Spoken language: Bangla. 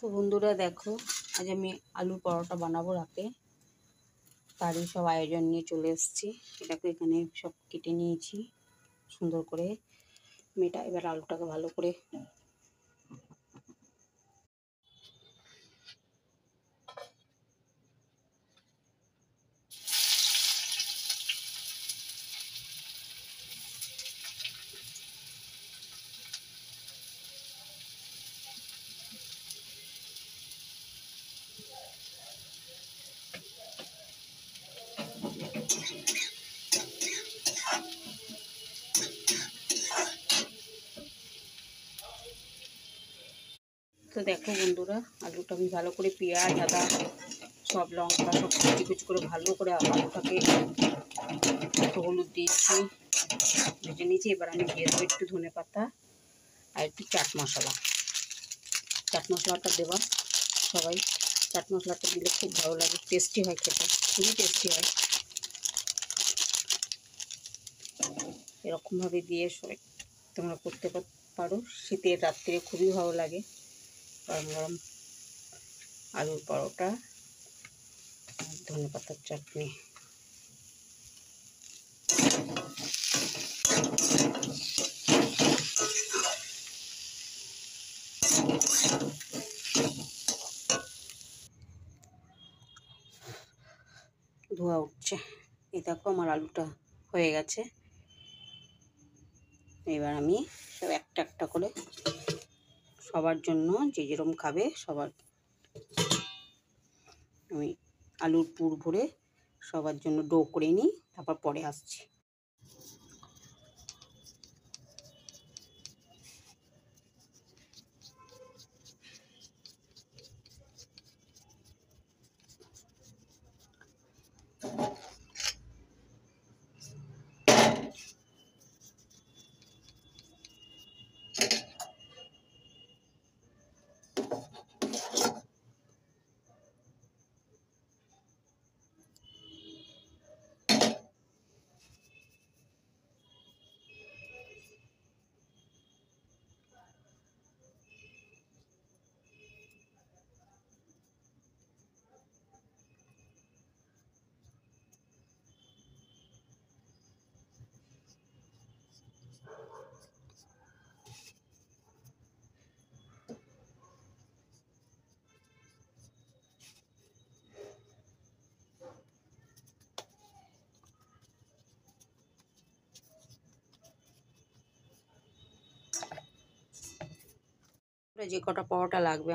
তো বন্ধুরা দেখো, আজ আমি আলুর পরোটা বানাবো রাতে। তারই সব আয়োজন নিয়ে চলে এসেছি। এটাকে এখানে সব কেটে নিয়েছি সুন্দর করে। এবার আলুটাকে ভালো করে তো দেখো বন্ধুরা, আলুটা আমি ভালো করে পেঁয়াজ আদা সব লঙ্কা সব কুচি কুচি করে ভালো করে আলুটাকে হলুদ দিয়েছি, ভেজে নিয়েছি। এবার আমি দিয়ে দেবো একটু ধনে পাতা আর একটু চাট মশলাটা দেওয়া। সবাই চাট মশলাটা দিলে খুব ভালো লাগে, টেস্টি হয়, খেতে খুবই টেস্টি হয়। এরকমভাবে দিয়ে সবাই তোমরা করতে পারো। শীতের রাত্রে খুবই ভালো লাগে গরম গরম আলুর পরোটা আর ধনেপাতার চাটনি। ধোয়া উঠছে, এই দেখো আমার আলুটা হয়ে গেছে। এবার আমি সব একটা একটা করে সবার জন্য যে যেরকম খাবে সবার আমি আলুর পুর ভরে সবার জন্য ডো করে নিই, তারপর পরে আসছি। যে কটা পরোটা লাগবে